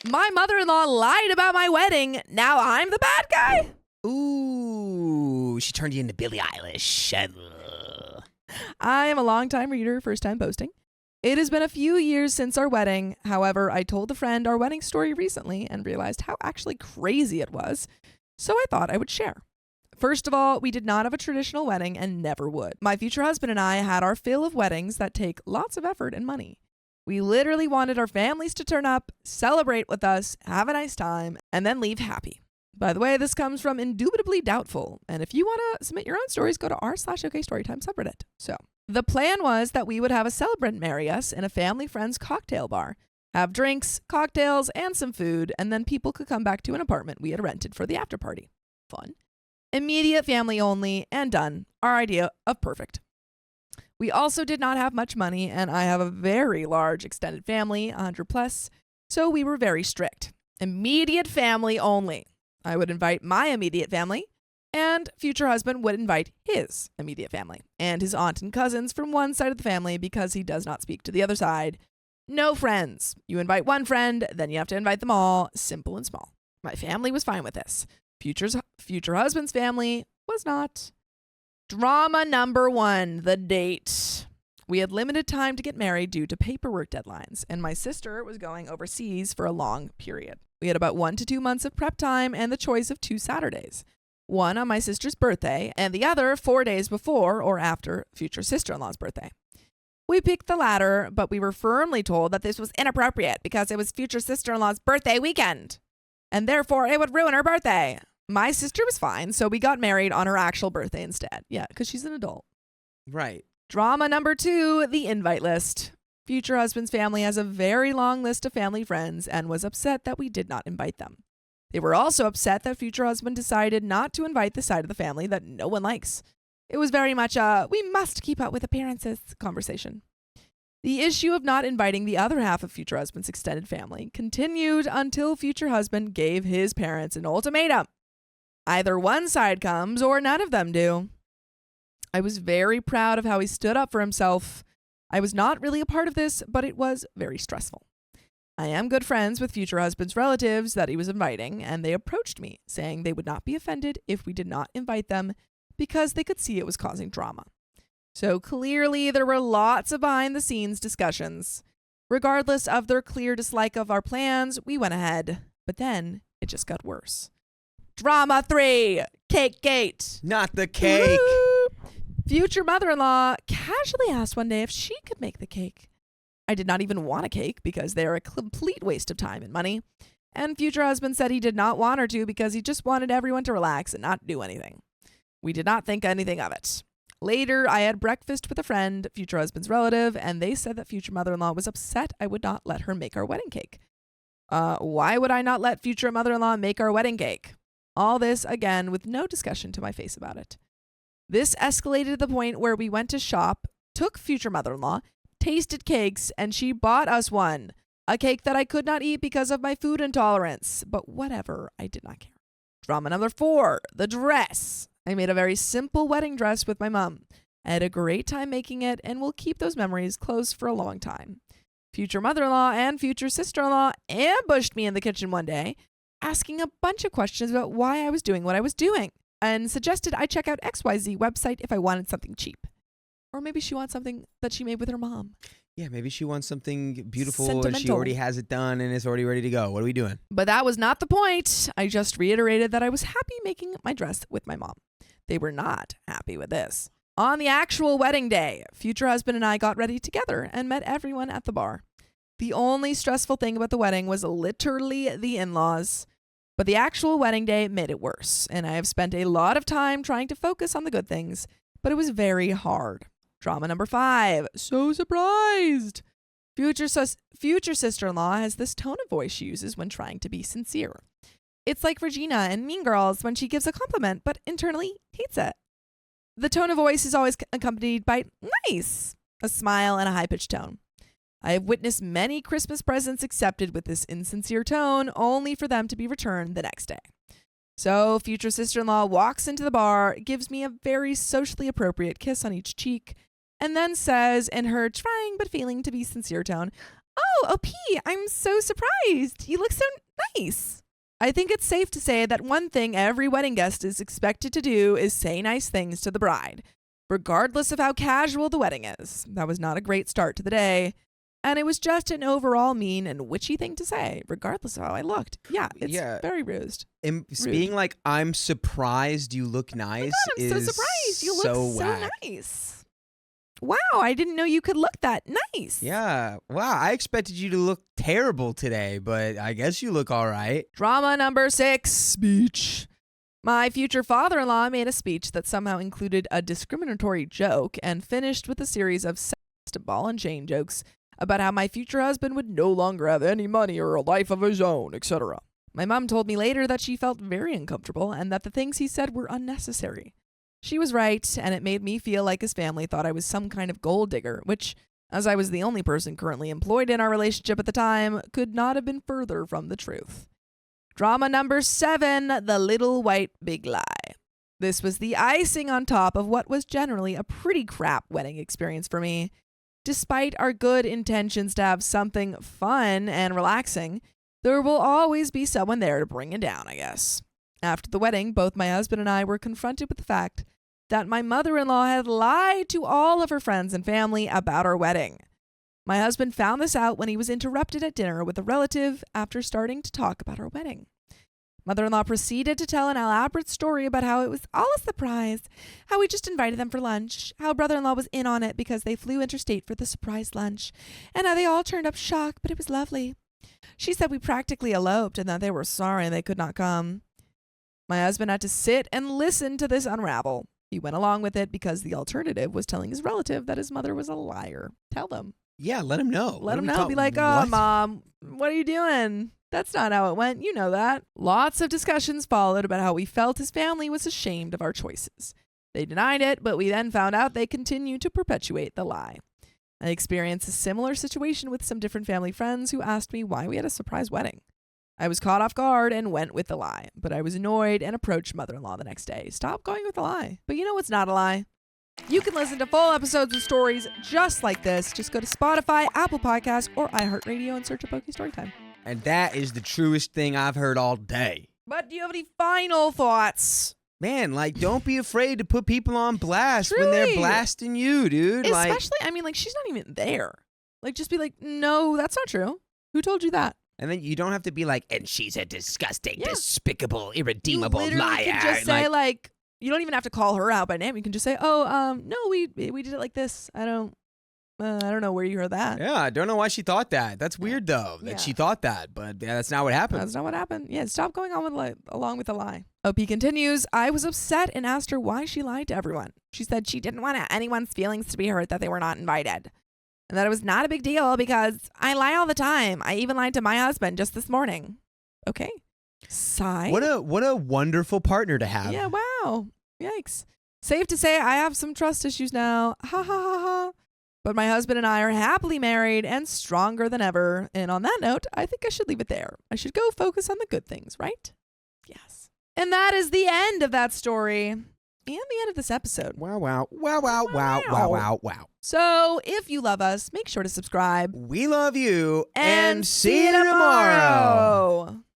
My mother-in-law lied about my wedding. Now I'm the bad guy? Ooh, she turned you into Billie Eilish. I am a long-time reader, first-time posting. It has been a few years since our wedding. However, I told a friend our wedding story recently and realized how actually crazy it was. So I thought I would share. First of all, we did not have a traditional wedding and never would. My future husband and I had our fill of weddings that take lots of effort and money. We literally wanted our families to turn up, celebrate with us, have a nice time, and then leave happy. By the way, this comes from Indubitably Doubtful. And if you want to submit your own stories, go to r/OKStorytime subreddit. So the plan was that we would have a celebrant marry us in a family friend's cocktail bar, have drinks, cocktails, and some food, and then people could come back to an apartment we had rented for the after party. Fun. Immediate family only, and done. Our idea of perfect. We also did not have much money, and I have a very large extended family, 100 plus, so we were very strict. Immediate family only. I would invite my immediate family, and future husband would invite his immediate family, and his aunt and cousins from one side of the family because he does not speak to the other side. No friends. You invite one friend, then you have to invite them all. Simple and small. My family was fine with this. Future husband's family was not. Drama number 1, the date. We had limited time to get married due to paperwork deadlines, and my sister was going overseas for a long period. We had about 1 to 2 months of prep time and the choice of 2 Saturdays. One on my sister's birthday, and the other 4 days before or after future sister-in-law's birthday. We picked the latter, but we were firmly told that this was inappropriate because it was future sister-in-law's birthday weekend, and therefore it would ruin her birthday. My sister was fine, so we got married on her actual birthday instead. Yeah, because she's an adult. Right. Drama number 2, the invite list. Future husband's family has a very long list of family friends and was upset that we did not invite them. They were also upset that future husband decided not to invite the side of the family that no one likes. It was very much a we must keep up with appearances conversation. The issue of not inviting the other half of future husband's extended family continued until future husband gave his parents an ultimatum. Either one side comes or none of them do. I was very proud of how he stood up for himself. I was not really a part of this, but it was very stressful. I am good friends with future husband's relatives that he was inviting, and they approached me, saying they would not be offended if we did not invite them because they could see it was causing drama. So clearly there were lots of behind-the-scenes discussions. Regardless of their clear dislike of our plans, we went ahead, but then it just got worse. Drama 3, Cake Gate. Not the cake. Woo! Future mother-in-law casually asked one day if she could make the cake. I did not even want a cake because they are a complete waste of time and money. And future husband said he did not want her to because he just wanted everyone to relax and not do anything. We did not think anything of it. Later, I had breakfast with a friend, future husband's relative, and they said that future mother-in-law was upset I would not let her make our wedding cake. Why would I not let future mother-in-law make our wedding cake? All this, again, with no discussion to my face about it. This escalated to the point where we went to shop, took future mother-in-law, tasted cakes, and she bought us one. A cake that I could not eat because of my food intolerance. But whatever, I did not care. Drama number 4, the dress. I made a very simple wedding dress with my mom. I had a great time making it and will keep those memories close for a long time. Future mother-in-law and future sister-in-law ambushed me in the kitchen one day, asking a bunch of questions about why I was doing what I was doing, and suggested I check out XYZ website if I wanted something cheap. Or maybe she wants something that she made with her mom. Yeah, maybe she wants something beautiful and she Sentimental. already has it done and it's already ready to go. What are we doing? But that was not the point. I just reiterated that I was happy making my dress with my mom. They were not happy with this. On the actual wedding day, future husband and I got ready together and met everyone at the bar. The only stressful thing about the wedding was literally the in-laws. But the actual wedding day made it worse, and I have spent a lot of time trying to focus on the good things, but it was very hard. Drama number 5, so surprised. Future sister-in-law has this tone of voice she uses when trying to be sincere. It's like Regina in Mean Girls when she gives a compliment, but internally hates it. The tone of voice is always accompanied by nice, a smile, and a high-pitched tone. I have witnessed many Christmas presents accepted with this insincere tone, only for them to be returned the next day. So, future sister-in-law walks into the bar, gives me a very socially appropriate kiss on each cheek, and then says in her trying but failing to be sincere tone, Oh, OP, I'm so surprised. You look so nice. I think it's safe to say that one thing every wedding guest is expected to do is say nice things to the bride, regardless of how casual the wedding is. That was not a great start to the day. And it was just an overall mean and witchy thing to say, regardless of how I looked. Yeah, it's very rude. Being like, I'm surprised you look nice I'm so surprised. You look so nice. Wow, I didn't know you could look that nice. Yeah. Wow, I expected you to look terrible today, but I guess you look all right. Drama number 6, speech. My future father-in-law made a speech that somehow included a discriminatory joke and finished with a series of sexist ball and chain jokes about how my future husband would no longer have any money or a life of his own, etc. My mom told me later that she felt very uncomfortable and that the things he said were unnecessary. She was right, and it made me feel like his family thought I was some kind of gold digger, which, as I was the only person currently employed in our relationship at the time, could not have been further from the truth. Drama number 7, the little white big lie. This was the icing on top of what was generally a pretty crap wedding experience for me. Despite our good intentions to have something fun and relaxing, there will always be someone there to bring it down, I guess. After the wedding, both my husband and I were confronted with the fact that my mother-in-law had lied to all of her friends and family about our wedding. My husband found this out when he was interrupted at dinner with a relative after starting to talk about our wedding. Mother-in-law proceeded to tell an elaborate story about how it was all a surprise, how we just invited them for lunch, how brother-in-law was in on it because they flew interstate for the surprise lunch, and how they all turned up shocked, but it was lovely. She said we practically eloped and that they were sorry they could not come. My husband had to sit and listen to this unravel. He went along with it because the alternative was telling his relative that his mother was a liar. Tell them. Yeah, let him know. Let him know. Be like, oh, Mom, what are you doing? That's not how it went. You know that. Lots of discussions followed about how we felt his family was ashamed of our choices. They denied it, but we then found out they continued to perpetuate the lie. I experienced a similar situation with some different family friends who asked me why we had a surprise wedding. I was caught off guard and went with the lie, but I was annoyed and approached mother-in-law the next day. Stop going with the lie. But you know what's not a lie? You can listen to full episodes of stories just like this. Just go to Spotify, Apple Podcasts, or iHeartRadio and search OK Storytime. And that is the truest thing I've heard all day. But do you have any final thoughts? Man, like, don't be afraid to put people on blast when they're blasting you, dude. Especially, she's not even there. Like, just be like, no, that's not true. Who told you that? And then you don't have to be like, and she's a disgusting, despicable, irredeemable liar. You can just say, like, you don't even have to call her out by name. You can just say, oh, no, we did it like this. I don't know where you heard that. Yeah, I don't know why she thought that. That's weird, though, that she thought that. But that's not what happened. That's not what happened. Yeah, stop going on along with the lie. OP continues, I was upset and asked her why she lied to everyone. She said she didn't want anyone's feelings to be hurt that they were not invited. And that it was not a big deal because I lie all the time. I even lied to my husband just this morning. Okay. Sigh. What a wonderful partner to have. Yeah, wow. Yikes. Safe to say I have some trust issues now. Ha ha ha ha. But my husband and I are happily married and stronger than ever. And on that note, I think I should leave it there. I should go focus on the good things, right? Yes. And that is the end of that story. And the end of this episode. Wow, wow, wow, wow, wow, wow, wow, wow. So, if you love us, make sure to subscribe. We love you. And see you tomorrow.